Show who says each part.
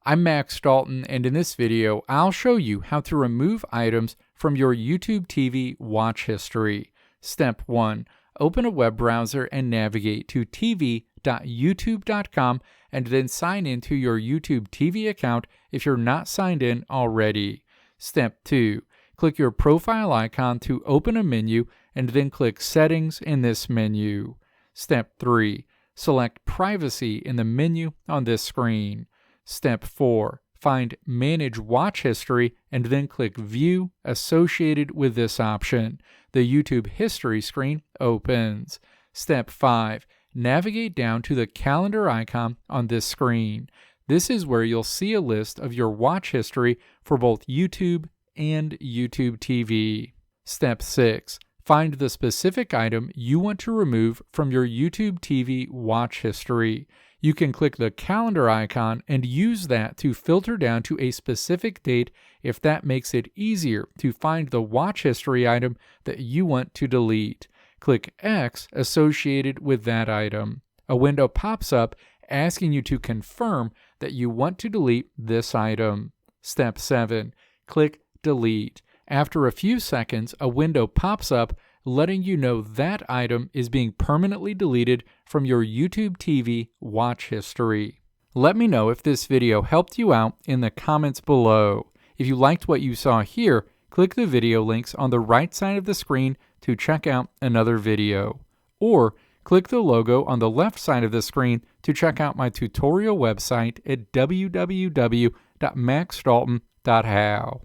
Speaker 1: I'm Max Dalton, and in this video, I'll show you how to remove items from your YouTube TV watch history. Step 1. Open a web browser and navigate to tv.youtube.com and then sign in to your YouTube TV account if you're not signed in already. Step 2. Click your profile icon to open a menu and then click Settings in this menu. Step 3. Select Privacy in the menu on this screen. Step 4. Find Manage Watch History and then click View associated with this option. The YouTube History screen opens. Step 5. Navigate down to the calendar icon on this screen. This is where you'll see a list of your watch history for both YouTube and YouTube TV. Step 6. Find the specific item you want to remove from your YouTube TV watch history. You can click the calendar icon and use that to filter down to a specific date if that makes it easier to find the watch history item that you want to delete. Click X associated with that item. A window pops up asking you to confirm that you want to delete this item. Step 7. Click Delete. After a few seconds, a window pops up letting you know that item is being permanently deleted from your YouTube TV watch history. Let me know if this video helped you out in the comments below. If you liked what you saw here, click the video links on the right side of the screen to check out another video. Or click the logo on the left side of the screen to check out my tutorial website at www.maxdalton.how.